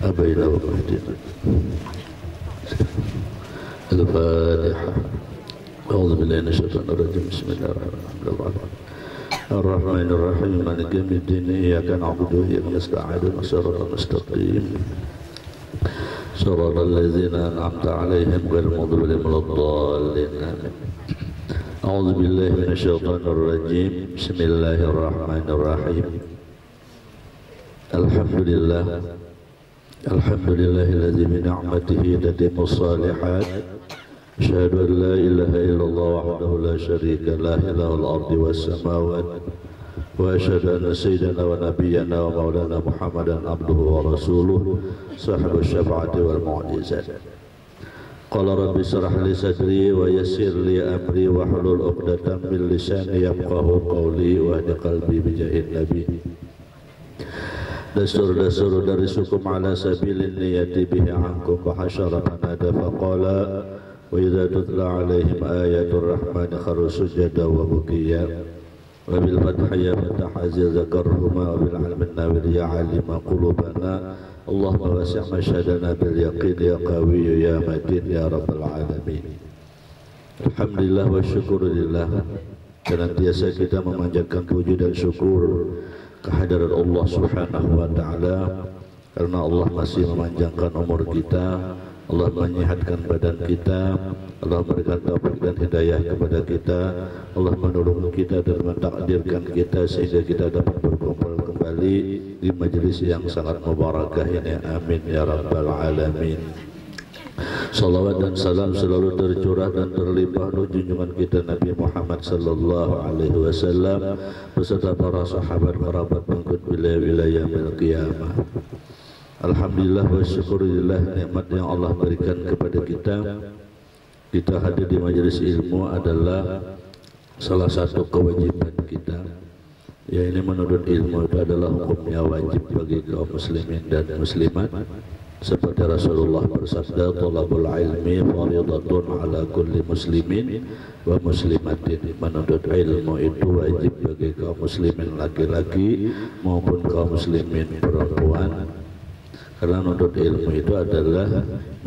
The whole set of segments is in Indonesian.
أبينا ومهدنا الفاتحة. أعوذ بالله من الشيطان الرجيم. بسم الله الرحمن الرحيم. الرحمن الرحيم مالك يوم الدين. إياك نعبد وإياك نستعين صراط المستقيم صراط الذين أنعمت عليهم غير المغضوب عليهم ولا الضالين. آمين. أعوذ بالله من الشيطان الرجيم. بسم الله الرحمن الرحيم. الحمد لله الذي بنعمته تتم الصالحات. أشهد أن لا إله إلا الله وحده لا شريك له إله الأرض والسماوات. وأشهد أن سيدنا ونبينا ومولانا محمدا عبده ورسوله صاحب الشفاعة والمعجزات. قال رب اشرح لي صدري ويسر لي أمري واحلل عقدة من لساني يفقهوا قولي واهد قلبي بجاه النبي. Dasur-dasur dari sukum ala sabilin niyati bihi ankum bahashara panada faqala wa idha tutla alaihim ayatul rahmani kharu sujada wa bukiya wa bil fathi ya fatahazil zakarhuma wa bil almin nawir ya alima qulubana Allahumma wasi' masyadana bil yaqin ya qawiyu ya matin ya rabbal alamin. Alhamdulillah wa syukurillah. Senantiasa kita memanjatkan puji dan syukur kehadirat Allah Subhanahu wa ta'ala, karena Allah masih memanjangkan umur kita, Allah menyehatkan badan kita, Allah memberikan taufik dan hidayah kepada kita, Allah menolong kita dan mentakdirkan kita sehingga kita dapat berkumpul kembali di majelis yang sangat mubarakah ini. Amin ya rabbal alamin. Salawat dan salam selalu tercurah dan terlimpah untuk junjungan kita Nabi Muhammad sallallahu alaihi wasallam beserta para sahabat kerabat pengikut wilayah qiyamah. Alhamdulillah wa syukurillah, nikmat yang Allah berikan kepada kita. Kita hadir di majelis ilmu adalah salah satu kewajiban kita. Ya, ini menurut ilmu itu adalah hukumnya wajib bagi kaum muslimin dan muslimat. Seperti Rasulullah bersabda, "Thalabul ilmi fardhatun ala kulli muslimin wa muslimatin." Menuntut ilmu itu wajib bagi kaum muslimin laki-laki maupun kaum muslimin perempuan. Karena menuntut ilmu itu adalah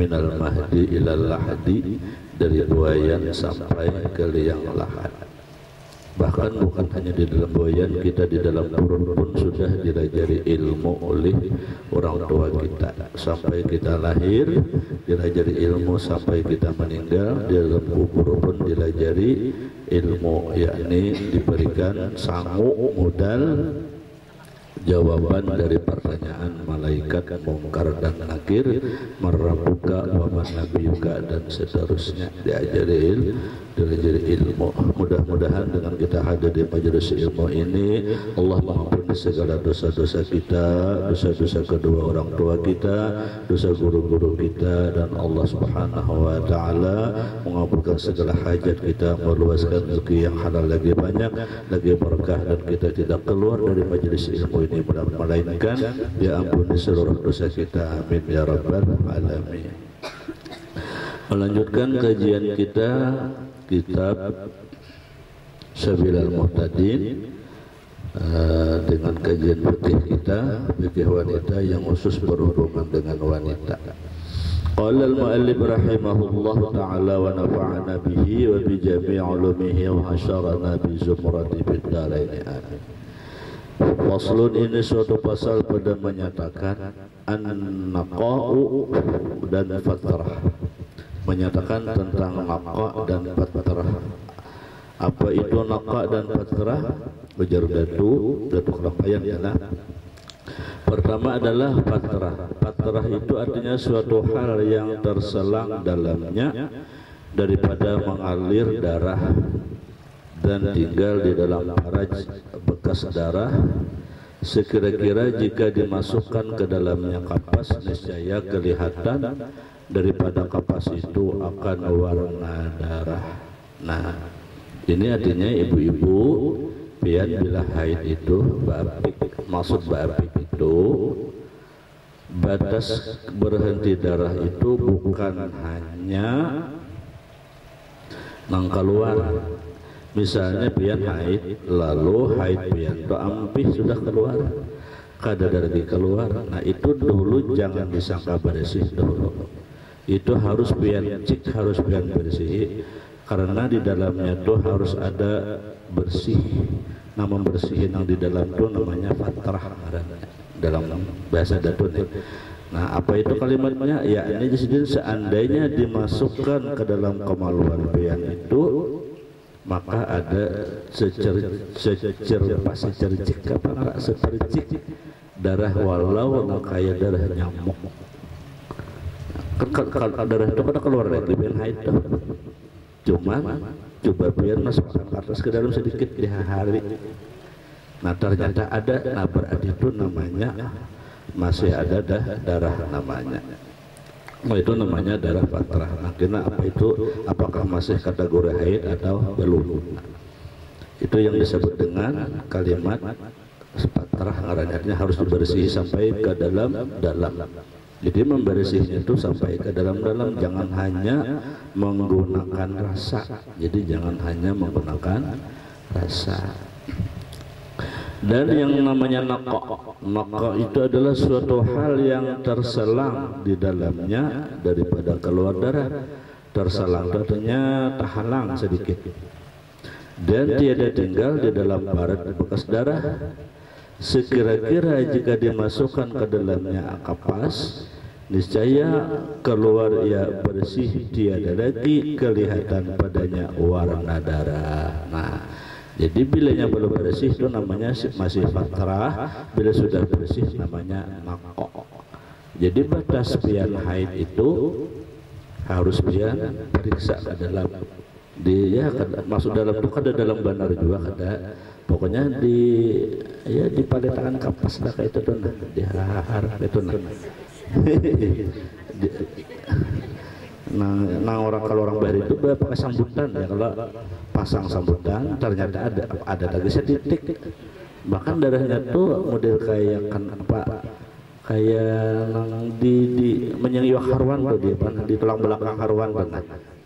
minal mahdi ilal lahdi, dari buayan sampai ke liang lahat. Bahkan bukan hanya di dalam buayan, kita di dalam perut pun sudah dilajari ilmu oleh orang tua kita. Sampai kita lahir dilajari ilmu, sampai kita meninggal di dalam kubur pun dilajari ilmu, yakni diberikan sangu modal jawaban dari pertanyaan malaikat mungkar dan nakir, merabuka wa man nabiyuka, dan seterusnya. Diajari ilmu. Mudah-mudahan dengan kita hadir di majelis ilmu ini, Allah mengampuni segala dosa-dosa kita, dosa-dosa kedua orang tua kita, dosa guru-guru kita, dan Allah Subhanahu wa ta'ala mengabulkan segala hajat kita, meluaskan rezeki yang halal lagi banyak, lagi berkah, dan kita tidak keluar dari majelis ilmu ini melainkan diampuni seluruh dosa kita. Amin ya rabbal alamin. Melanjutkan kajian kita kitab Sabilal Muhtadin dengan kajian fikih kita, fikih wanita yang khusus berhubungan dengan wanita. Qala al-muallif rahimahullah ta'ala wa nafa'ana bihi wa bi jami' ulumihi wa hasyarana bi zumrati fid dharain. Amin. Faslun, ini suatu pasal pada menyatakan an-naqa'u dan fatrah, menyatakan tentang naqa' dan fatrah. Apa itu naqa' dan fatrah? Ujar datu kelampayan ialah pertama adalah fatrah. Fatrah itu artinya suatu hal yang terselang dalamnya daripada mengalir darah dan tinggal di dalam faraj bekas darah, sekira-kira jika dimasukkan ke dalamnya kapas, niscaya kelihatan daripada kapas itu akan warna darah. Nah, ini artinya ibu-ibu pian bila haid itu bapik, maksud bapik itu batas berhenti darah itu bukan hanya nang keluar, Misalnya pian haid, lalu haid pian to ampih sudah keluar, kada lagi keluar. Nah itu dulu jangan disangka bersih dulu. Itu harus pian cik, harus pian bersih, karena di dalamnya tuh harus ada bersih. Nah membersihin yang di dalam itu namanya fatrah dalam bahasa datun. Nah apa itu kalimatnya? Ya ini disini seandainya dimasukkan ke dalam kemaluan pian itu, maka ada secercik darah walau kayak darah nyamuk. Darah itu kan keluar dari pian haid tuh. Cuman coba pian masukkan ke atas ke dalam sedikit di hari. Nah ternyata ada, nah berarti itu namanya masih ada darah namanya. Nah itu namanya darah fatrah. Nah kena apa itu? Apakah masih kategori haid atau belum? Nah, itu yang disebut dengan kalimat fatrah. Artinya harus dibersih sampai ke dalam. Jadi membersihnya itu sampai ke dalam, jangan hanya menggunakan rasa. Jadi jangan hanya menggunakan rasa. Dan yang namanya naqo itu adalah suatu hal yang terselang di dalamnya daripada keluar darah. Terselang artinya terhalang sedikit dan tiada tinggal di dalam barat bekas darah. Sekira-kira jika dimasukkan ke dalamnya kapas, niscaya keluar ia bersih, tiada lagi kelihatan padanya warna darah. Nah jadi bilanya belum bersih itu namanya masih fatrah, bila sudah bersih namanya naqo. Jadi batas pian haid itu harus pian periksa ke dalam dia masuk dalam itu kada dalam benar juga kada, pokoknya di paletaan kapas lah kayak itu tuh nah di har itu nah orang kalau orang Bali itu pakai sambutan ya, kalau pasang sambutan ternyata ada lagi setitik, bahkan darahnya tuh model kayak kan apa kayak di menyengiwak haruan tuh dia di tulang belakang haruan kan.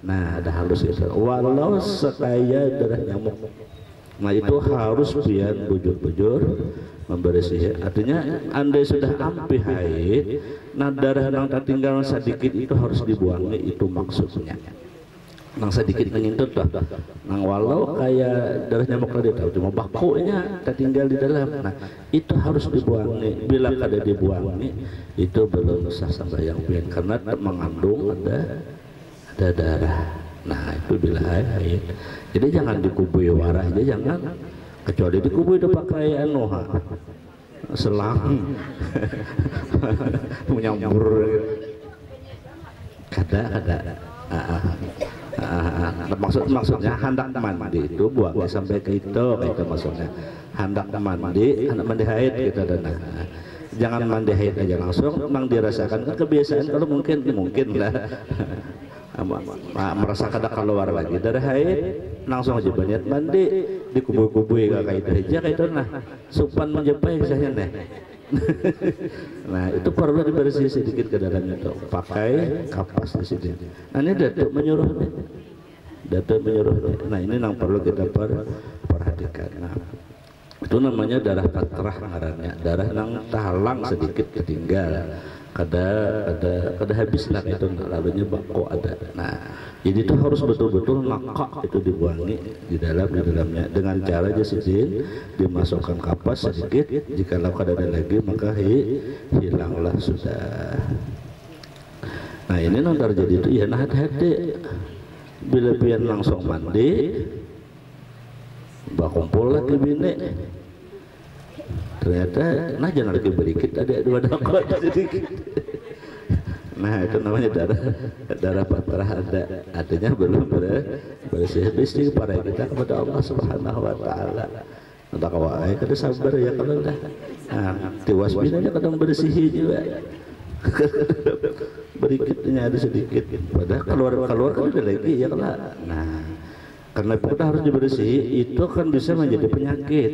Nah ada halus itu walau sekaya darah nyamuk. Nah itu harus pian bujur-bujur membersih. Artinya andai sudah ampi haid, nah darah yang tertinggal sedikit itu harus dibuangi, itu maksudnya. Nang sedikit ngintut tuh. Nang walau kayak darah nyamuk tadi tahu cuma bakunya tertinggal di dalam. Nah itu harus dibuangi. Bila kada dibuangi itu belum sah sembahyang pian karena mengandung ada darah. Nah itu bila haid. Jadi jangan dikubui warah aja, jangan, kecuali dikubui itu pakai selang menyambur kada maksudnya hendak mandi itu buang sampai ke itu maksudnya hendak mandi haid kita dan jangan mandi haid aja langsung, memang dirasakan kan kebiasaan kalau mungkin lah merasa kada keluar lagi dari haid langsung aja banyak mandi dikubui-kubui kayak itu aja kayak itu nah supan menjepai misalnya nih. Nah itu perlu dibersih sedikit ke dalamnya tuh pakai kapas di sini. Nah ini datuk menyuruh nah ini yang perlu kita perhatikan. Nah itu namanya darah fatrah ngarannya, darah yang tahalang sedikit ketinggal kada habis lah itu lalunya bako ada. Nah jadi itu harus betul-betul naqo itu dibuangi di dalamnya dengan cara jasidin dimasukkan kapas sedikit, jika kada ada lagi maka hilanglah sudah. Nah ini non terjadi itu ya nah hati-hati bila pian langsung mandi bakumpul lagi bini ternyata nah jangan lagi berikit ada dua dakot sedikit. Nah itu namanya darah fatrah ada, artinya belum bersih para kita kepada Allah Subhanahu wa taala. Entah kawai kada sabar ya kalau dah tiwas binanya kadang bersih juga berikitnya ada sedikit padahal keluar kan ada lagi ya kalau nah karena kita harus dibersih itu kan bisa menjadi penyakit.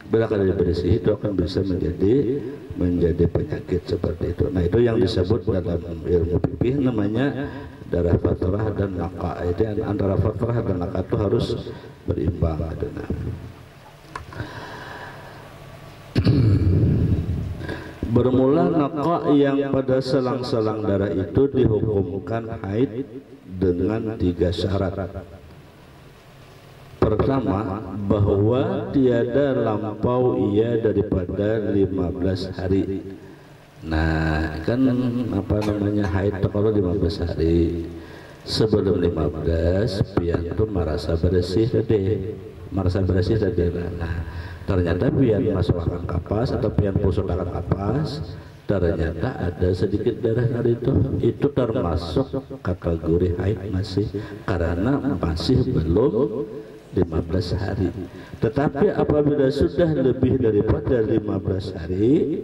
Bila kada dibersih itu akan bisa menjadi penyakit seperti itu. Nah itu yang disebut dalam ilmu fikih namanya darah fatrah dan naqa. Jadi antara fatrah dan naqa itu harus berimbang. Bermula naqa yang pada selang-selang darah itu dihukumkan haid dengan 3 syarat. Pertama, bahwa tiada lampau ia daripada 15 hari. Nah, kan apa namanya haid kalau 15 hari. Sebelum 15 pian itu merasa bersih tadi. Nah, ternyata pian masuk akan kapas atau pian pusat akan kapas, ternyata ada sedikit darah dari itu termasuk kategori haid masih, karena masih belum 15 hari. Tetapi apabila sudah lebih daripada 15 hari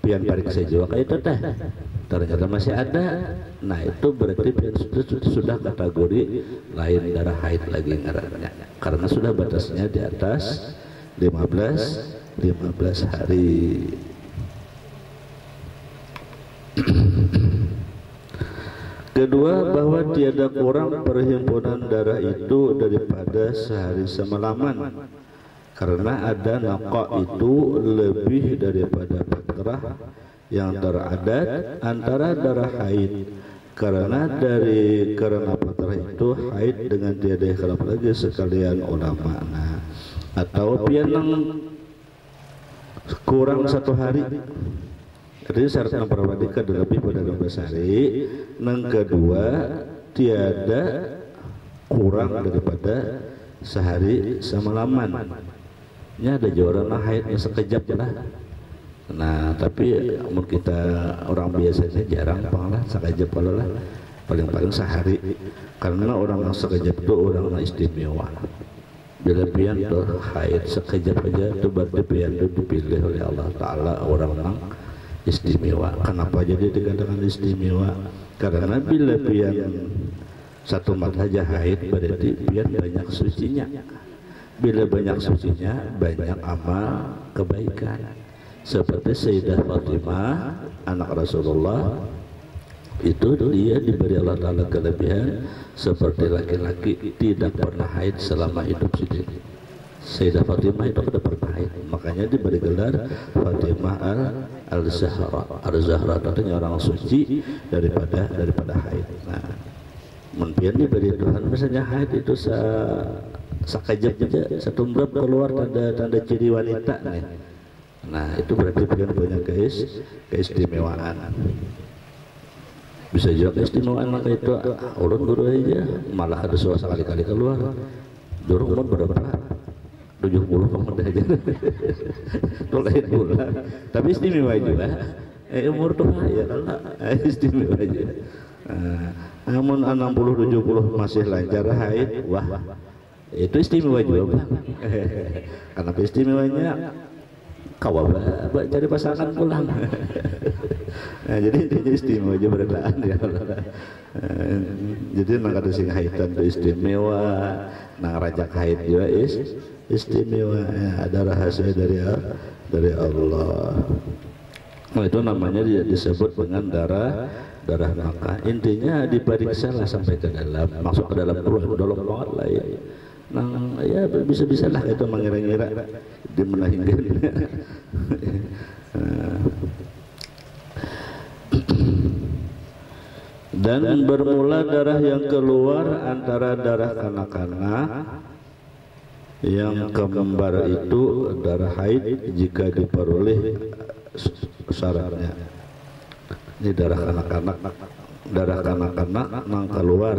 pian pariksa jiwa kayak itu teh ternyata masih ada, nah itu berarti pian sudah kategori lain darah haid lagi ngarannya, karena sudah batasnya di atas 15 hari. Kedua, bahwa tiada kurang perhimpunan darah itu daripada sehari semalaman, karena ada naqa itu lebih daripada fatrah yang teradat antara darah haid, karena fatrah itu haid dengan tiada khilaf lagi sekalian ulama. Nah, atau pianang kurang 1 hari. Jadi syarat yang pertama lebih pada 15 hari. Yang kedua, tiada kurang daripada sehari semalaman. Ini ada orang haid sekejap lah. Nah, tapi umur kita orang biasanya jarang lah sekejap lah. Paling-paling sehari. Karena orang sekejap itu orang istimewa. Bila pian tuh haid sekejap aja itu berarti pian itu dipilih oleh Allah Ta'ala orang istimewa. Kenapa jadi dikatakan istimewa? Karena bila pian 1 mat saja haid berarti pian banyak sucinya. Bila banyak sucinya banyak amal kebaikan. Seperti Sayyidah Fatimah anak Rasulullah itu dia diberi Allah Ta'ala kelebihan seperti laki-laki tidak pernah haid selama hidup sendiri. Sayyidah Fatimah itu tidak pernah haid, makanya diberi gelar Fatimah al-Zahra. Al-Zahra artinya orang suci daripada haid. Nah, mungkin diberi Tuhan misalnya haid itu sekejap aja, setumbrap keluar tanda ciri wanita nih. Nah, itu berarti punya keistimewaan. Bisa juga keistimewaan maka itu ulun dulu aja malah ada suara sekali-kali keluar. Dulu umur berapa? 70 pemuda aja. Itu lain pula. Tapi istimewa juga. Umur tuh ya kalau istimewa aja. Namun 60-70 masih lancar haid, wah itu istimewa juga bang. Karena istimewanya kawabah cari pasangan pulang. Nah, jadi intinya istimewa aja beradaan ya. Jadi nang ada sing haitan itu istimewa, nang rajak haid juga istimewa. Ada rahasia dari Allah. Nah, itu namanya disebut dengan darah naqa. Intinya diperiksa lah sampai ke dalam, masuk ke dalam dalam banget lah ya. Nang ya bisa-bisa lah itu mengira-ngira dimenahingkan. Dan bermula darah yang keluar antara darah kanak-kanak yang kembar itu darah haid jika diperoleh syaratnya. Ini darah kanak-kanak yang keluar,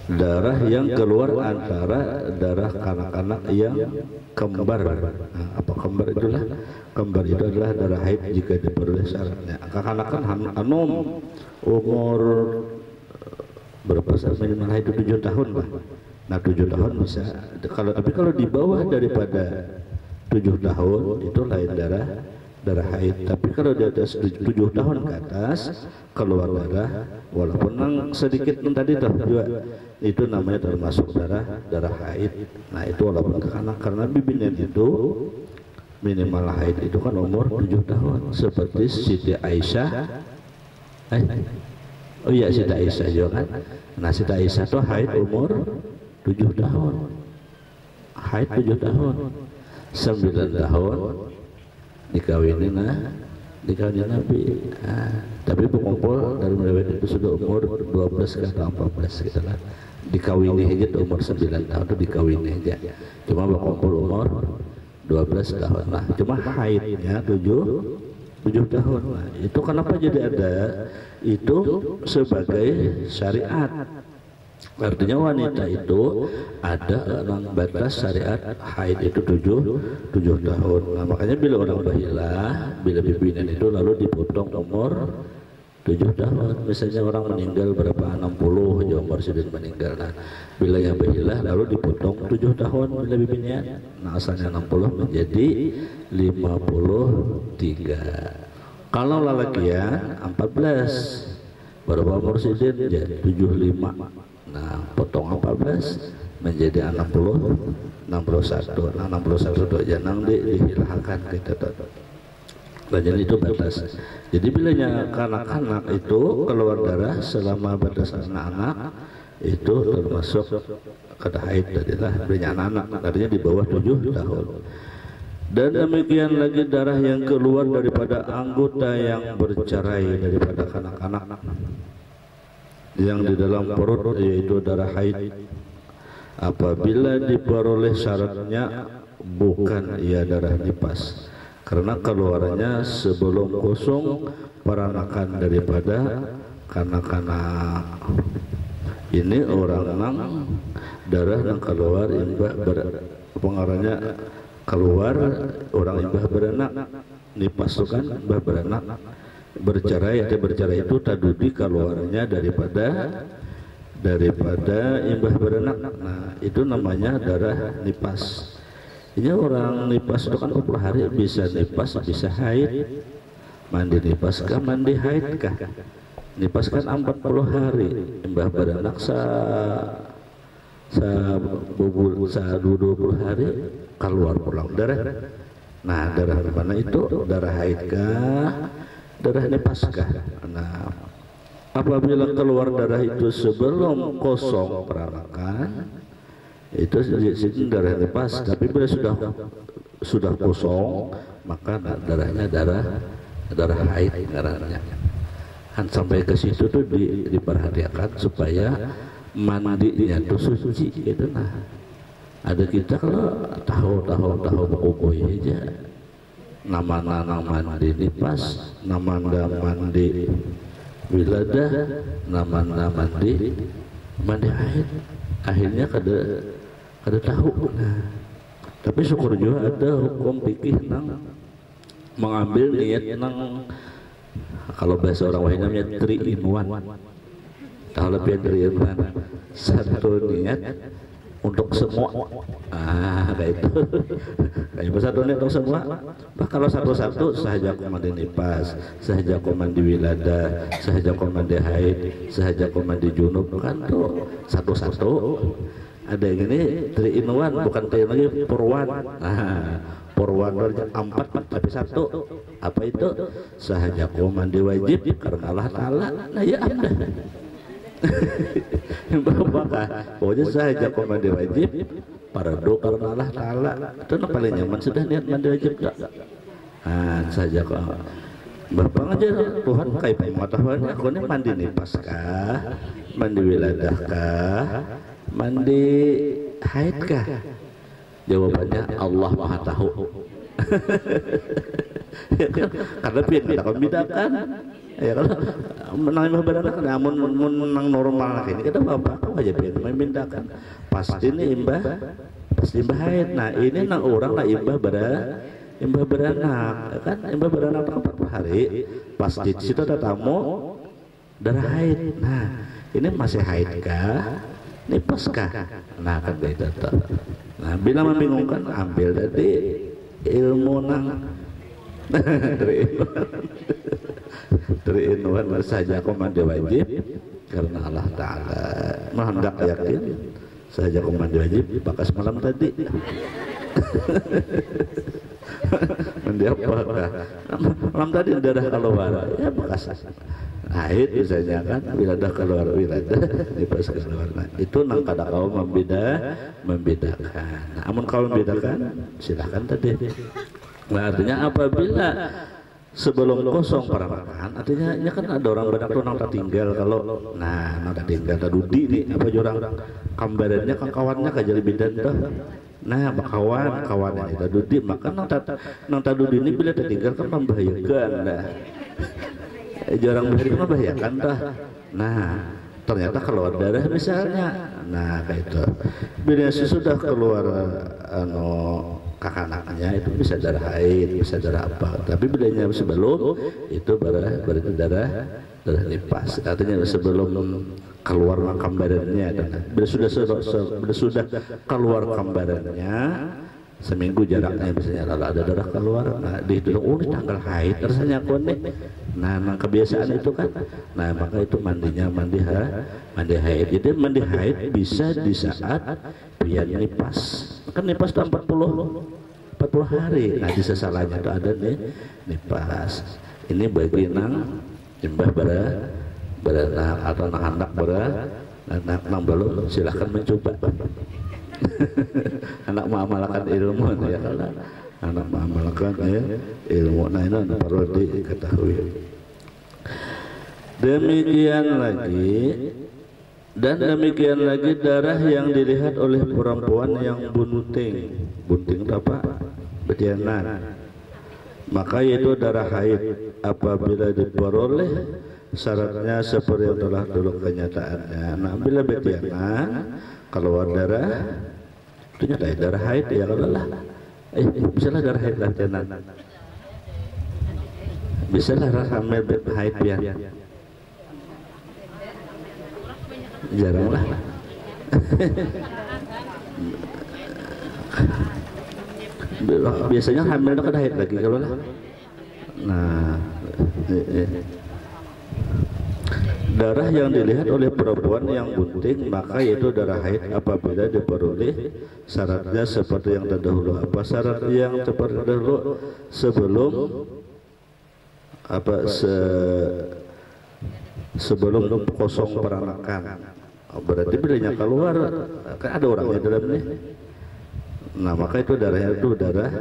darah yang keluar antara darah kanak-kanak yang kembar. Nah, apa kembar itulah? Kembar itu adalah darah haid jika diperoleh syaratnya. Kanak-kanak anum umur berapa minimal haid 7 tahun lah. Nah 7 tahun bisa. Tapi kalau di bawah daripada 7 tahun itu lain darah haid. Tapi kalau di atas 7 tahun ke atas keluar darah walaupun sedikit tadi juga itu namanya termasuk darah haid. Nah itu walaupun karena bibinya itu minimal haid itu kan umur 7 tahun seperti Siti Aisyah Oh iya, Siti Aisyah juga kan. Nah, Siti Aisyah tuh haid umur 7 tahun. Haid 7 tahun. 9 tahun dikawinin Nabi. Tapi berkumpul dari mulai itu sudah umur 12 atau 14 gitu lah. Dikawini aja tuh umur 9 tahun tuh dikawini aja. Cuma berkumpul umur 12 tahun lah. Cuma haidnya 7 tahun. Nah, itu kenapa jadi ada itu sebagai syariat. Artinya wanita itu ada batas syariat haid itu 7 tahun. Nah, makanya bila orang bahilah, bila bibinan itu lalu dipotong umur 7 tahun. Misalnya orang meninggal berapa 60 aja umur sudah meninggal. Nah, bila yang bahilah lalu dipotong 7 tahun bila bibinya. Nah, asalnya 60 menjadi 53. Kalau lalakian 14 berapa umur sidin ya 75. Nah, potong 14 menjadi 61. Nah, 61 itu jangan dihilangkan kita tuh. Nah, jadi itu batas. Jadi bilanya kanak-kanak itu keluar darah selama batas anak-anak itu termasuk kada haid tadilah bilanya anak-anak, artinya di bawah 7 tahun. Dan demikian lagi darah yang keluar daripada anggota yang bercerai daripada kanak-kanak yang di dalam perut, yaitu darah haid, apabila diperoleh syaratnya bukan ia darah nifas, karena keluarannya sebelum kosong peranakan daripada kanak-kanak. Ini orang nang darah yang keluar imbah pengarahnya keluar orang imbah beranak, nifas itu kan imbah beranak, bercerai itu tadudi keluarnya daripada imbah beranak. Nah, itu namanya darah nifas. Ini orang nifas itu kan 20 hari, bisa nifas bisa haid. Mandi nifas kah mandi haid kah? Nifas kan 40 hari, imbah beranak bubul 20 hari keluar pulang darah. Nah, darah mana itu? Darah haid kah? Darah nifas kah? Nah, apabila keluar darah itu sebelum kosong peranakan, itu darah nifas. Tapi bila sudah kosong, maka darahnya darah haid ngarannya. Kan sampai ke situ tuh diperhatikan supaya mandinya tuh suci gitu. Nah, ada kita kalau tahu buku aja nama mandi nifas, nama mandi wiladah, nama mandi haid, akhirnya kada tahu. Nah, tapi syukur juga ada hukum fikih nang mengambil niat nang, kalau bahasa orang Wahid namanya 3 in 1. Tahu lebih 3 in 1, satu niat untuk semua. Kayak itu. Kayak satu niat untuk semua. Kalau satu-satu sahaja aku mandi nifas, sahaja aku mandi wilada, sahaja aku mandi haid, sahaja aku mandi junub, kan tuh satu-satu. Ada yang ini 3 in 1, bukan 3 lagi purwan. Purwan 4 tapi 1. Apa itu? Sahaja aku mandi wajib karena Allah Ta'ala. Nah, ya anda pokoknya sahaja aku mandi wajib fardu karena Allah Ta'ala. Itu paling nyaman, sudah niat mandi wajib tak? Sahaja kok Bapak aja Tuhan kayak pengetahuan aku ini mandi nifas kah, mandi wiladah kah, mandi haid kah? Jawabannya Allah Maha Tahu. Karena kita akan bedakan. Ya kalau menang imbah beranak, namun menang normal ini kita bapak aja membedakan. Pasti ini imbah haid. Nah, ini nang orang lah imbah beranak, kan imbah beranak 40 hari. Pas di situ ada tamu darah haid. Nah, ini masih haid kah? Nifas kah? Nah, kan beda tuh. Nah, bila membingungkan ambil dari ilmu nang dari ilmu saja aku mandi wajib karena Allah Ta'ala. Hendak yakin saja aku mandi wajib bakas malam tadi. Mandi apakah? Malam tadi darah keluar ya bakas. haid misalnya kan, wiradah keluar wiradah, nifas keluar. Nah, itu nang kada kau membedakan. Nah, amun kau membedakan, silakan tadi. Nah, artinya apabila sebelum kosong peranakan, artinya ini kan ada orang badak tuh nang tertinggal kalau, nah nang tertinggal tadudi nih, apa orang kambarannya kawannya kajali bidan tuh. Nah, kawan yang kita dudi, maka nang tadudi ini bila tertinggal kan membahayakan dah. Jarang membahayakan dah. Nah, ternyata keluar darah misalnya. Nah, kayak itu. Bila sudah keluar kakanaknya itu bisa darah haid, bisa darah apa. Tapi bilanya sebelum itu berarti darah nifas. Artinya sebelum keluar kambarannya. Bila sudah keluar kambarannya, seminggu jaraknya misalnya lalu ada darah keluar, nah dihitung ini tanggal haid rasanya konek. Nah, kebiasaan itu kan, nah maka itu mandinya mandi haid. Jadi mandi haid bisa di saat pian nifas. Kan nifas itu 40 hari. Nah, di sesalahnya itu ada nih nifas. Ini bagi nang jembah berenang atau anak nang belum, silahkan mencoba. Anak mengamalkan ilmu ya, kalau anak mengamalkan ilmu, nah ini perlu diketahui. Demikian lagi darah yang dilihat oleh perempuan yang bunting itu apa? Betianan, maka itu darah haid apabila diperoleh syaratnya seperti yang telah dulu kenyataannya. Nah, bila betianan keluar darah itu nyata darah haid ya kalau lah. Bisalah darah haid lantanan. Bisalah hamil haid pian. Jarang lah. Biasanya hamil itu kan haid lagi kalau lah. Nah, darah yang dilihat oleh perempuan yang bunting maka yaitu darah haid apabila diperoleh syaratnya seperti yang terdahulu. Apa syarat yang terdahulu? Sebelum sebelum kosong peranakan. Berarti bilanya keluar kan ada orangnya dalam nih. Nah, maka itu darahnya itu darah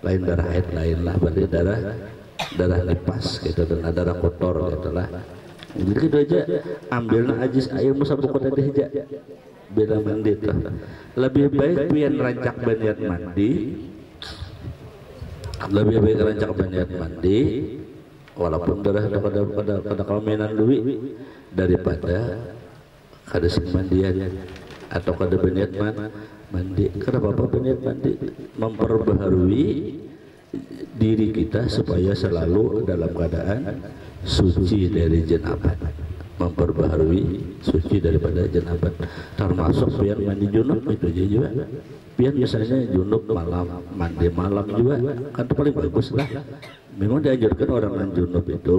lain, darah haid lain lah, berarti darah nifas gitu, dan darah kotor gitu lah. Jadi gitu aja, ambilna ajis air musabuk kota deja beda mandi tuh. Lebih baik pian rancak baniat mandi, walaupun darah pada kaumenan duit daripada kada sing mandian atau kada baniat mandi. Kenapa baniat mandi? Memperbaharui diri kita supaya selalu dalam keadaan suci dari jenabat, memperbaharui suci daripada jenabat, termasuk pian mandi junub itu aja juga. Pian misalnya junub malam, mandi malam juga kan itu paling bagus lah. Memang dianjurkan orang yang junub itu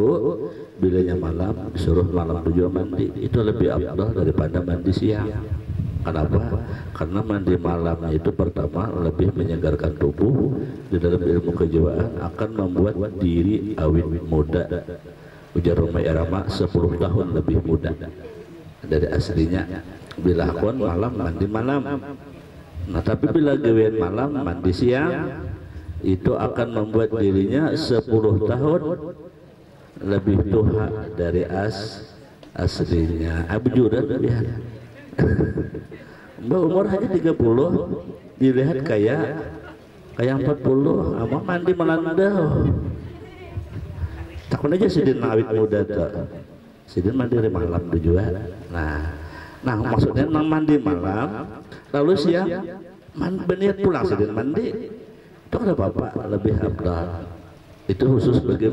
bilanya malam disuruh malam juga mandi, itu lebih afdal daripada mandi siang. Kenapa? Karena mandi malam itu pertama lebih menyegarkan tubuh, di dalam ilmu kejiwaan akan membuat diri awet muda. Ujar Rumai Irama 10 tahun lebih muda dari aslinya. Bila akun malam mandi malam. Nah, tapi bila gawean malam mandi siang itu akan membuat dirinya 10 tahun lebih tua dari aslinya. Abjuran ya. Mbak umur hanya 30 dilihat kayak 40, ama mandi melandau. Takut aja sidin awit muda tuh. Sidin mandi malam juga. Nah maksudnya nang mandi malam lalu siang berniat pulang sidin mandi. Itu ada bapak lebih abdal. Itu khusus bagi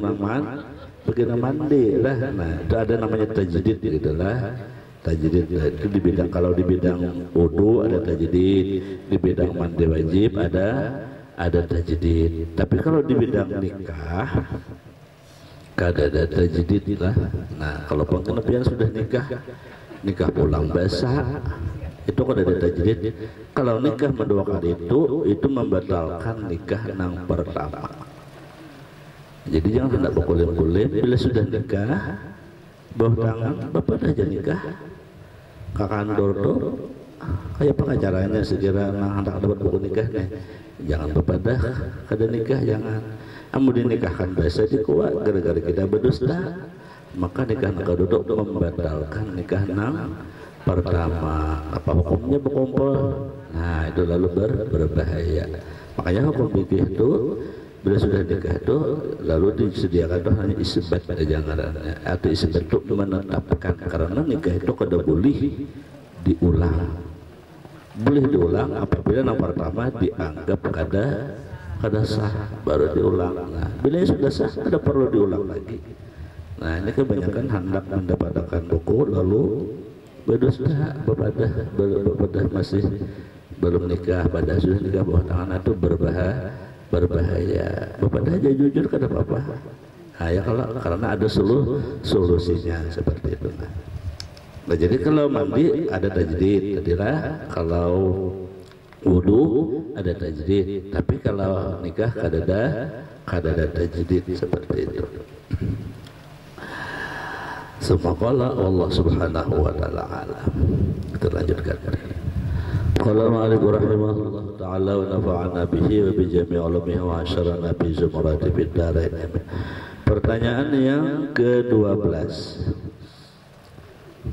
mandi lah. Nah, itu ada namanya tajdid gitulah. Tajdid itu di bidang, kalau di bidang wudu ada tajdid, di bidang mandi wajib ada tajdid. Tapi kalau di bidang nikah kada ada tajdid lah. Nah, kalau pengenapian sudah nikah pulang basah itu kada ada tajdid. Kalau nikah kedua kali itu membatalkan nikah nang pertama. Jadi jangan hendak berkulim-kulim bila sudah nikah bawah tangan bapak aja nikah kakandor tuh kayak pengacaranya sekira hendak dapat buku nikah nih jangan bapak dah kada nikah jangan amu dinikahkan biasa dikuat gara-gara kita berdusta maka nikah nak duduk membatalkan nikah nang pertama apa hukumnya berkumpul nah itu lalu berbahaya makanya hukum fikih itu bila sudah nikah itu lalu disediakan itu hanya isbat aja ngarannya atau isbat itu menetapkan karena nikah itu kada boleh diulang apabila yang pertama dianggap kada sah baru diulang nah bila sudah sah kada perlu diulang lagi nah ini kebanyakan hendak mendapatkan buku lalu berdusta berbeda masih belum nikah pada sudah nikah bawah tangan itu berbahaya bapak aja jujur kada apa-apa nah ya kalau karena ada solusinya seperti itu nah jadi kalau mandi ada tajdid tadilah kalau wudu ada tajdid tapi kalau nikah kada ada tajdid seperti itu semua qala Allah subhanahu wa ta'ala alam kita lanjutkan qala ma'alik rahimahullah ta'ala wa nafa'ana bihi wa bijami' ulamihi wa asyarana bi zumurati bid darain pertanyaan yang ke-12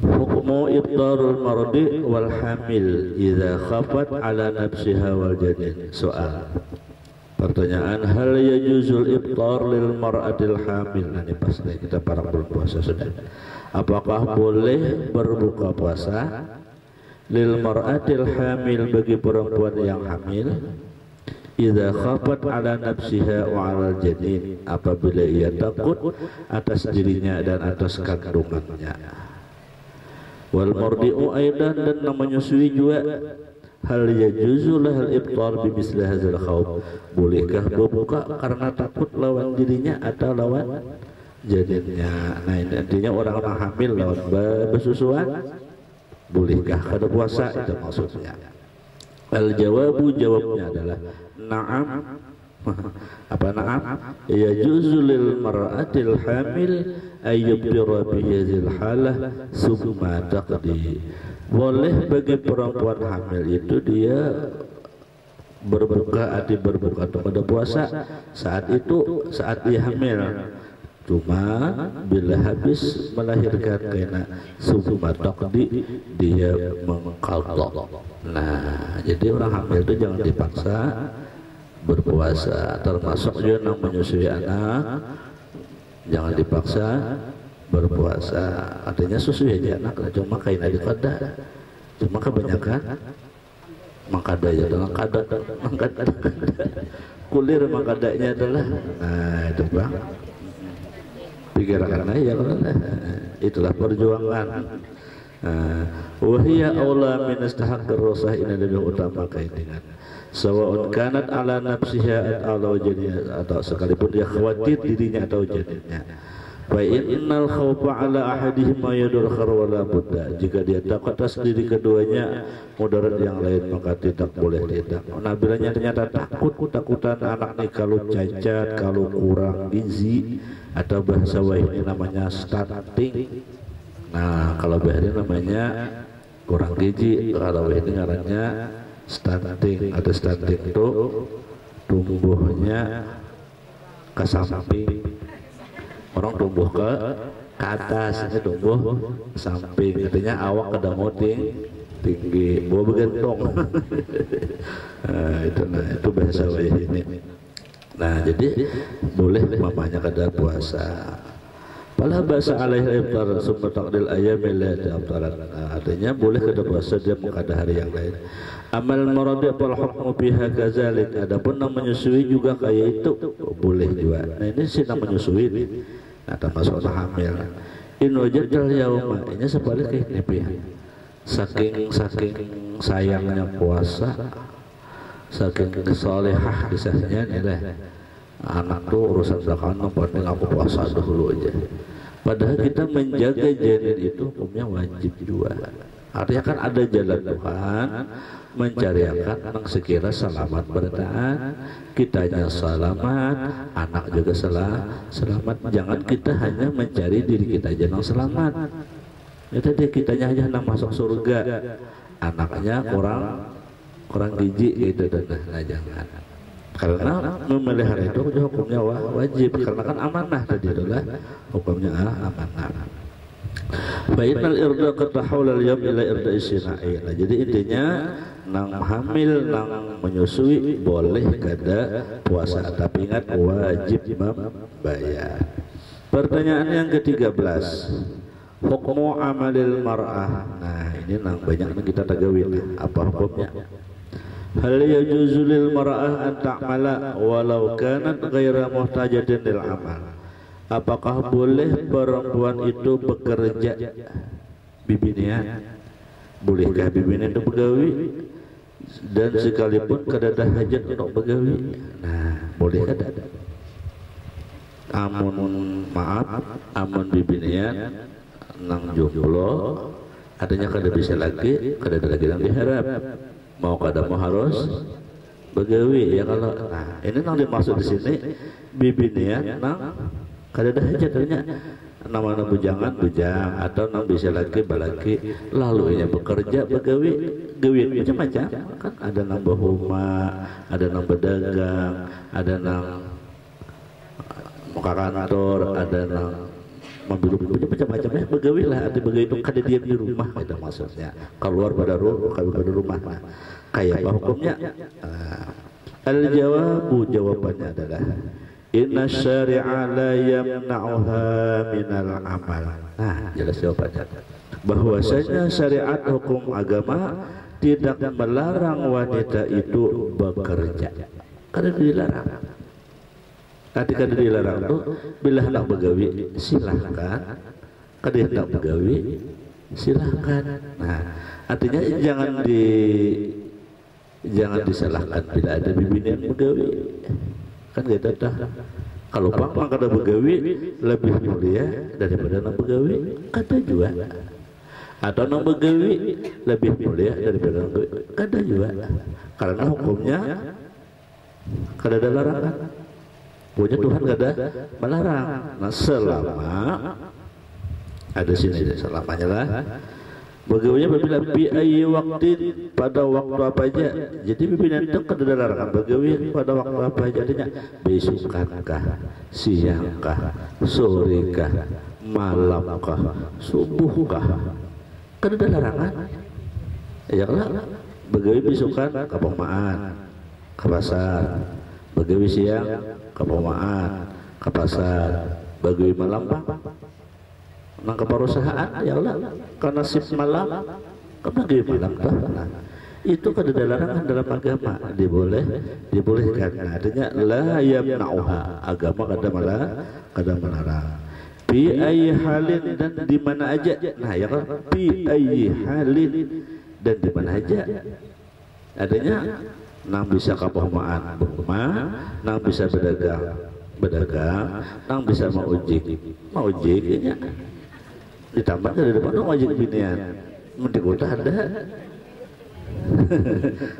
hukmu ibtarul mardi wal hamil idza khafat ala nafsiha wal janin soal pertanyaan hal yajuzul iftar lil mar'atil hamil nah ini pas kita para berpuasa sudah apakah boleh berbuka puasa lil mar'atil hamil bagi perempuan yang hamil idza khafat ala nafsiha wa ala janin apabila ia takut atas dirinya dan atas kandungannya wal mardi'u aidan dan menyusui juga hal yajuzu lahal iftar bi misli hadzal khawf bolehkah berbuka karena takut lawan dirinya atau lawan janinnya nah ini artinya orang-orang hamil lawan bersusuan bolehkah kada puasa itu maksudnya al jawabu jawabnya adalah na'am apa na'am yajuzu lil mar'atil hamil ayyubtira bi hadzal halah summa taqdi boleh bagi perempuan hamil itu dia berbuka pada puasa saat dia hamil cuma bila habis melahirkan kena summa taqdi dia mengqadha nah jadi orang hamil itu jangan dipaksa berpuasa termasuk juga yang menyusui anak jangan dipaksa berpuasa artinya susu aja anak cuma kain aja kada cuma kebanyakan mangkada ya dalam kada kulir mangkadanya adalah nah itu bang pikiran ya itulah perjuangan wahia aula min istahaqqir rusah ini lebih utama kaitan sawa'un kanat ala nafsiha atau janinnya atau sekalipun dia khawatir dirinya atau janinnya fa innal khawfa ala ahadihima yadurkhar wala budda jika dia takut atas diri keduanya mudarat yang lain maka tidak boleh tidak nah bilanya ternyata takutan anak nih kalau cacat kalau kurang gizi atau bahasa wahini namanya stunting nah kalau bahasa namanya kurang gizi kalau wahini ngarannya stunting atau stunting itu tumbuhnya ke samping orang tumbuh ke atas ini tumbuh samping katanya awak kada tinggi bawa begentong itu bahasa ini nah jadi boleh mamanya kada puasa Pala bahasa alaihi iftar summa taqdil ayami la ta'aftaran. Artinya boleh kada puasa dia mengada hari yang lain. Amal maradi wal hukmu biha kadzalik. Adapun yang menyusui juga kayak itu boleh juga. Nah ini sih yang menyusui ini. Nah termasuk hamil. In wajadal yauma ini sebaliknya ini pihak. Saking sayangnya puasa, saking solehah kisahnya inilah. Anak tuh urusan belakangan penting aku puasa dulu aja. Padahal kita menjaga janin itu hukumnya wajib juga. Artinya kan ada jalan Tuhan mencariakan nang sekira selamat bertaan, kitanya selamat, anak juga selamat. Jangan kita hanya mencari diri kita aja nang selamat. Itu dia kitanya aja nang masuk surga, anaknya kurang gizi gitu dan nah, jangan. Karena memelihara itu hukumnya wajib, karena kan amanah tadi adalah hukumnya amanah. Fainal irda qatahul al-yawm ila irda isina'i. Nah, jadi intinya nang hamil nang menyusui boleh kada puasa, tapi ingat wajib membayar. Pertanyaan yang ke-13, hukmu amalil mar'ah. Nah, ini nang banyak nang kita tagawin, apa hukumnya? Hal yajuzu lil mar'ah an ta'mala walau kanat ghaira muhtajatin lil amal. Apakah boleh perempuan itu bekerja bibinian? Bolehkah bibinian itu begawi dan sekalipun kada ada hajat untuk begawi? Nah, boleh kada? Amun bibinian nang jomblo, adanya kada bisa lagi, kada ada lagi yang diharap. Mau kada mau harus begawi ya kalau. Nah, ini nang dimaksud di sini bibinian nang kada ada hajatnya, nama bujangan bujang atau nang bisa laki balaki, lalu ia bekerja begawi gawin macam-macam kan, ada nang bahuma, ada nang berdagang, ada nang muka kantor, ada nang mobil macam-macam ya begawi lah. Ada begawi itu kada diam di rumah, itu maksudnya keluar pada rumah. Nah, kayak apa hukumnya? Al-jawabu, jawabannya adalah inna syari'a la yamna'uha minal amal. Nah, jelas jawabannya bahwasanya syariat hukum agama tidak melarang wanita itu bekerja. Karena dilarang. Ketika dilarang itu bila hendak begawi silahkan, kada hendak begawi silahkan. Nah, artinya jangan disalahkan bila ada bibinian begawi. Kan gitu dah. Kalau pang kada begawi lebih mulia daripada nang begawi, kada juga. Atau nang begawi lebih mulia daripada nang begawi, kada juga. Karena hukumnya kada ada larangan. Punya Tuhan kada melarang. Nah, selama ada sini selamanya lah. Begawinya apabila bi ayyi waktin, pada waktu apa aja. Jadi pimpinan itu kada ada larangan begawi pada waktu apa aja. Artinya besokankah, siangkah, sorekah, malamkah, subuhkah, kada ada larangan. Ya lah, begawi besokan ke pemaan, ke pasar, begawi siang ke pemaan, ke pasar, begawi malam nang ke perusahaan ya Allah karena shift malam kebagi malam toh. Nah, itu kada ada larangan dalam agama, dibolehkan. Nah, artinya la yamna'uha, agama kada melarang. Bi ayyi halin, dan di mana aja. Nah, ya kan bi ayyi halin, dan di mana aja. Adanya nang bisa ke perumahan, nang bisa berdagang, nang bisa mau ojek ya. Ditambah dari depan wajib binian. Di kota ada.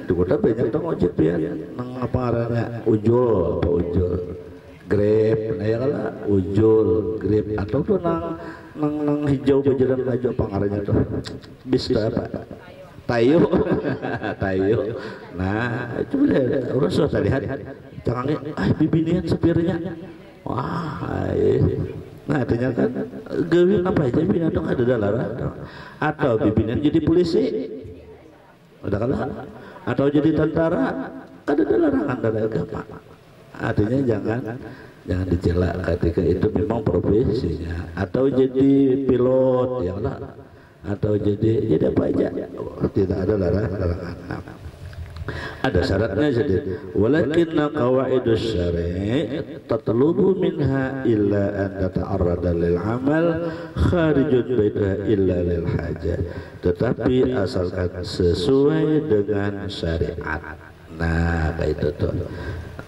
Di kota banyak tuh ojek pian. Nang apa arahnya? Ujul, Grab, nah ya kala ujul, Grab, atau tuh nang hijau berjalan hijau pangaranya tuh. Bis apa? Tayo. Nah, itu boleh. Orang sudah lihat. Jangannya, bibinian sepirnya. Wah, nah, artinya kan gawin apa aja bibinian itu ada larangan. Atau bibinian jadi polisi, udah kalah. Atau jadi tentara, ada larangan dari agama. Artinya jangan dicela ketika itu memang profesinya. Atau jadi pilot, ya lah. Atau jadi apa aja, tidak ada larangan. Ada syaratnya jadi walakinna qawaidus syari' tatlubu minha illa an tata'arrada lil amal kharijun baita illa lil hajah, tetapi asalkan sesuai dengan syariat. Nah, kayak itu tuh.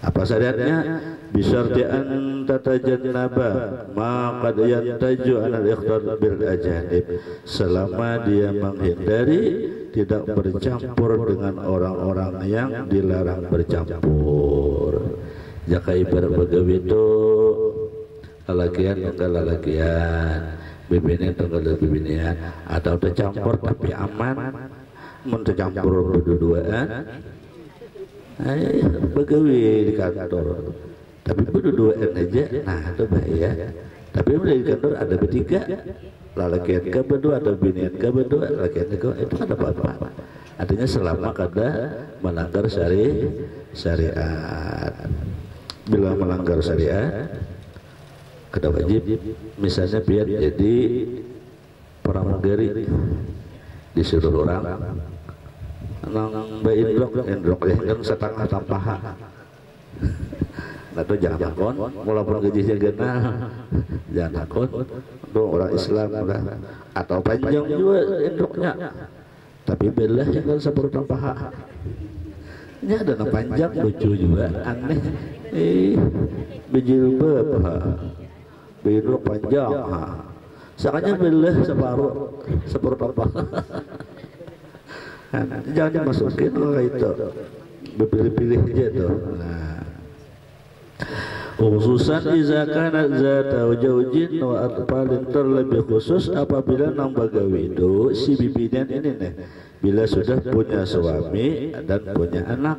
Apa syariatnya? Bisyarti an tatajannaba ma qad yantaju an al-ikhtar bil ajanib, selama dia menghindari tidak bercampur dengan orang-orang yang dilarang bercampur. Jaka ibarat begawi itu lalakian tunggal lalakian, bibinian tunggal bibinian, atau tercampur tapi aman, mun tercampur berduaan, begawi di kantor, tapi berduaan aja, nah itu bahaya. Tapi di kantor ada bertiga, lalakian ke berdua atau bibinian ke berdua, lalakian ke itu ada apa-apa. Artinya selama kada melanggar syariat. Bila melanggar syariat, kada wajib. Misalnya biar jadi pramugari disuruh orang nang indrok ya kan setengah tampahan. Nah itu jangan takut, walaupun gajinya genah, jangan takut. Itu orang Islam lah, atau panjang juga indroknya. Tapi belah yang kan seperti tampahan. Ini ada yang panjang lucu juga, aneh. Berjilbab, biru panjang, sakanya belah separuh apa? Jangan dimasukin lah itu, berpilih-pilih aja tuh. Nah, khususan iza kana zata zaujin wa atfalin, terlebih khusus apabila nang bagawi itu si bibinan ini nih, bila sudah punya suami dan punya anak.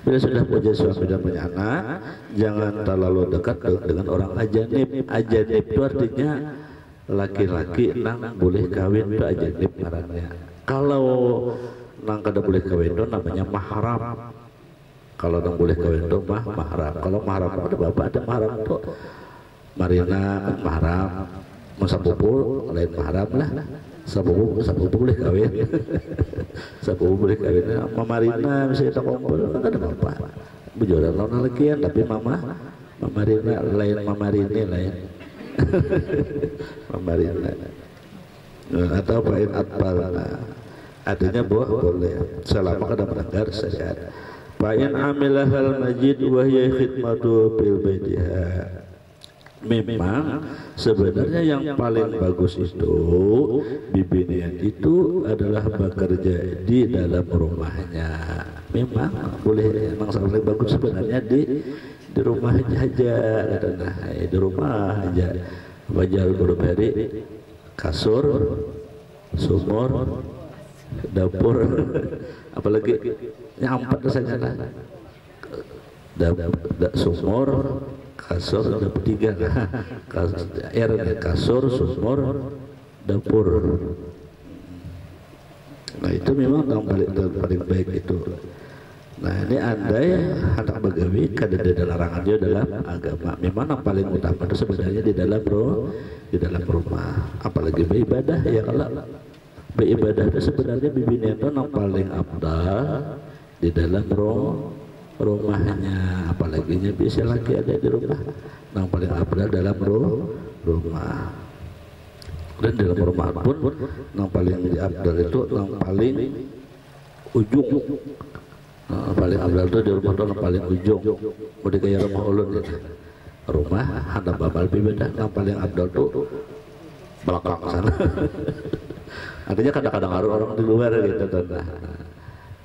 Bila sudah punya suami dan punya anak, jangan terlalu dekat dengan orang ajanib. Ajanib itu artinya laki-laki nang boleh kawin itu ajanib ngarannya. Kalau nang kada boleh kawin itu namanya mahram. Kalau nang boleh kawin itu mahram. Kalau mahram ada bapak ada mahram itu. Marina mahram, musapupu lain mahram lah. Sapupu boleh kawin. Sapupu boleh kawin. Mamarina misalnya kita kumpul kan ada apa? Bujuran nona lakian tapi Mamarina lain Mamarini lain. Mamarina. Atau pain atpal. Artinya boleh selama kada melanggar syariat. Pain amilahal majid wa hiya khidmatu fil baitiha. Memang sebenarnya yang paling bagus itu bibinian itu adalah bekerja di dalam rumahnya. Memang boleh, memang paling bagus sebenarnya di rumah aja, katanya di rumah aja. Wajar berberi kasur, sumur, dapur, apalagi yang empat saja lah. Sumur, kasur, ada tiga, kasur, sumur, dapur. Nah itu memang yang paling baik itu. Nah ini andai anak begawi kada ada larangan dia dalam agama. Memang yang paling utama itu sebenarnya di dalam rumah. Apalagi beribadah ya, kalau beribadah itu sebenarnya bibinian itu yang paling abdal di dalam rumahnya, apalagi bisa lagi ada di rumah, yang paling abdal dalam rumah. Dan dalam rumah pun yang paling abdal itu yang paling ujung. Paling abdal itu di rumah itu yang paling ujung. Udah kayak rumah ulun gitu. Rumah hadap babal beda, yang paling abdal itu belakang sana. Artinya kadang-kadang orang di luar gitu tanda.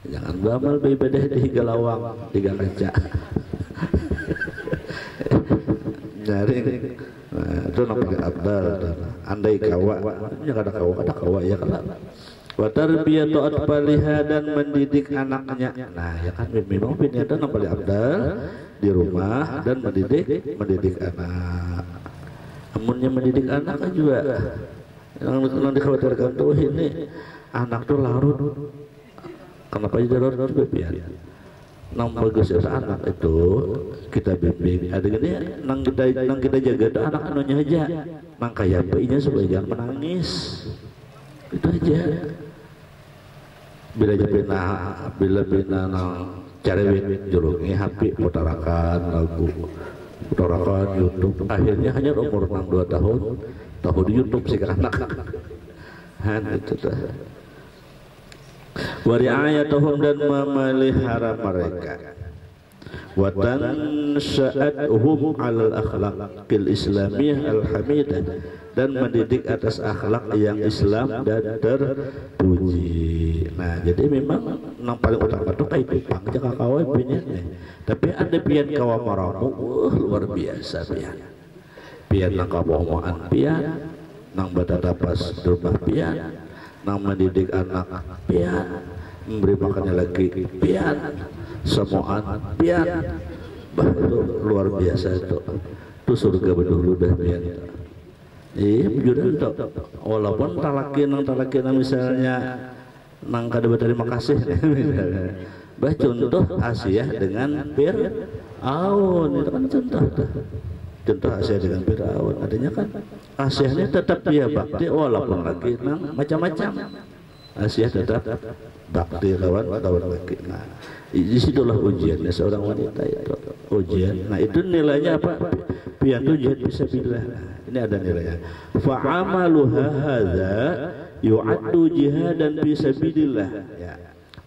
Jangan bamal beribadah di tiga lawang, tiga kaca. Jadi itu namanya abdal. Andai kawa, jangan ada kawa ya kalau. Wa tarbiyatu atfaliha, dan mendidik anaknya. Nah ya kan memang bini itu namanya abdal di rumah dan mendidik anak. Amunnya mendidik anak kan juga yang dikhawatirkan tuh ini anak tuh larut. Kenapa jadi larut biar nang bagus ya anak itu kita bimbing. Ada gini nang kita jaga tuh anak anunya aja, nang kayak bayinya supaya jangan menangis, itu aja. Bila bina nang cerewet jurungi HP putarakan lagu, putarakan YouTube, akhirnya hanya umur 2 tahun tahu di YouTube sih kan anak. Itu dah. Wari'ayatuhum, dan memelihara mereka. wa tansha'atuhum 'alal akhlaqil islamiyah al-hamidah, dan mendidik atas akhlak yang Islam dan terpuji. Nah, jadi memang yang paling utama itu kayak pang jaka kawan pian. Tapi ada pian kawan maramu luar biasa pian. Pian nang kabohongan pian, nang batatapas rumah pian, nang mendidik anak pian, memberi makannya lagi pian, semuaan pian. Bah, itu luar biasa itu. Itu surga betul dah pian. Jujur itu, walaupun talaki misalnya nang kada berterima kasih, bah contoh Asia dengan Fir'aun itu kan contoh Asia dengan Fir'aun, artinya kan Asia ini tetap dia bakti walaupun lagi nang macam-macam, Asia tetap bakti kawan laki. Nah, disitulah ujiannya seorang wanita itu ujian. Nah, itu nilainya apa? Pian itu jihad fisabilillah. Ini ada nilainya. Fa'amaluha hadza yu'addu jihadan fisabilillah. Ya.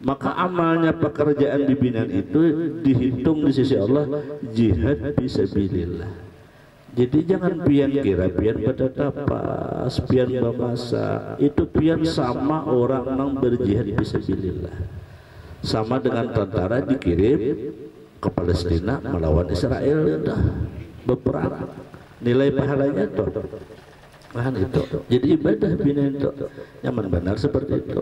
Maka amalnya pekerjaan bimbingan itu dihitung di sisi Allah jihad fisabilillah. Jadi jangan pian kira pian bertatapas, pian bermasak. Itu pian sama orang yang berjihad fisabilillah. Sama dengan tentara dikirim ke Palestina melawan Israel, dah berperang. Nilai pahalanya itu, bahan itu. Jadi ibadah bina itu nyaman benar seperti itu.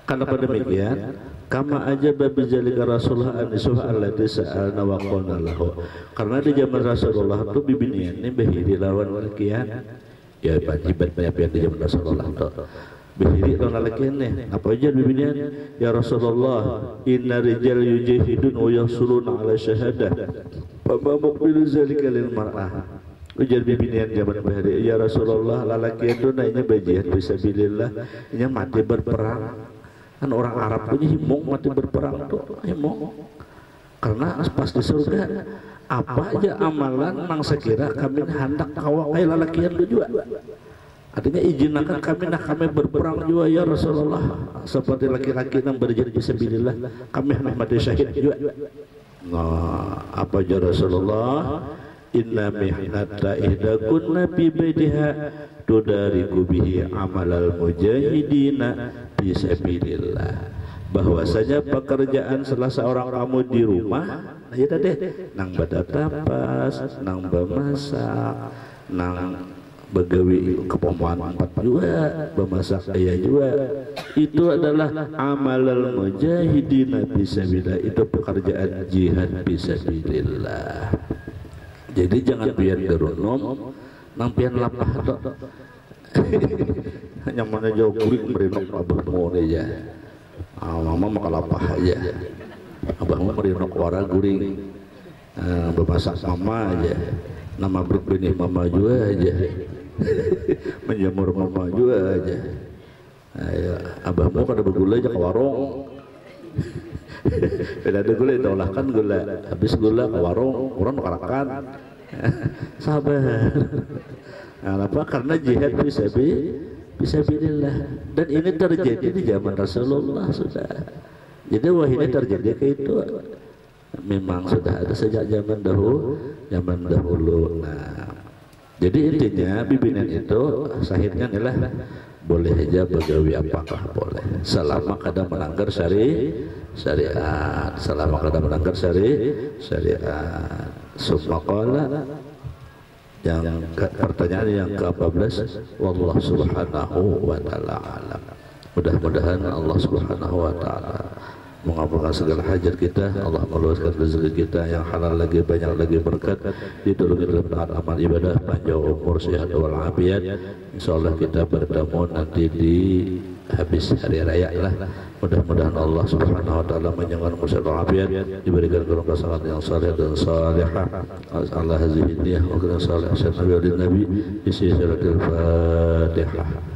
Karena pada demikian, kama aja babi zalika Rasulullah anisuha allati sa'alna wa qulna lahu. Karena di zaman Rasulullah itu bibinian ini bahiri lawan lakian. Ya wajibat banyak di zaman Rasulullah itu. Bahiri lawan lakian nih. Apa aja bibinian? Ya Rasulullah, inna rijal yujahidun wa yasuluna ala syahadah. Fa ma muqbilu zalika lil mar'ah. Ujar bibinian zaman bahari, ya Rasulullah, lalaki itu naiknya berjihad fisabilillah, ini mati berperang. Kan orang Arab punya himung mati berperang tuh, himung. Karena pas di surga, apa aja amalan mang sekira kami hendak kawai lalaki itu juga. Artinya izinkan kami berperang juga ya Rasulullah, seperti laki-laki yang berjihad fisabilillah, kami mati syahid juga. Nah, apa aja Rasulullah? Inna mihnata ihdakunna bi baitiha tudariku bihi amalal mujahidina fisabilillah. Bahwasanya pekerjaan salah seorang kamu di rumah, nah ya tadi nang badatapas, nang bemasak, nang begawi kepompaan 4 juga, bemasak ayah juga. Itu adalah amalal mujahidina fisabilillah, itu pekerjaan jihad fisabilillah. Jadi jangan pian gerunum, nang pian lapah tok. Hanya mana jauh kuring merinok abahmu aja. Mama maka lapah aja. Abahmu merinok wara guring. Bemasak mama aja. Nama berbenih mama juga aja. Menjamur mama juga aja. Ayo, abahmu kada bergula aja ke warung. Beda ada gula itu olahkan gula, habis gula ke warung orang makarakan. Sabar. Nah, apa? Karena jihad fisabilillah, dan ini terjadi di zaman Rasulullah sudah. Jadi wah ini terjadi kayak itu memang sudah ada sejak zaman dahulu. Nah, jadi intinya bimbingan itu sahihnya adalah boleh aja begawi apakah boleh selama kada melanggar syariat, selama kada melanggar syariat. Sumaqala yang pertanyaan yang ke-14, wallahu subhanahu wa ta'ala alam. Mudah-mudahan Allah subhanahu wa ta'ala mengabulkan segala hajat kita. Allah meluaskan rezeki kita yang halal lagi banyak lagi berkat, ditolongi dalam taat amal ibadah, panjang umur sehat walafiat. Insyaallah kita bertemu nanti di habis hari raya lah. Mudah-mudahan Allah subhanahu wa ta'ala menjangkau musyawarah walafiat, diberikan keberkahan yang saleh dan salihah. Allah hazihi niyah wa salih nabi isi syaratil fatihah.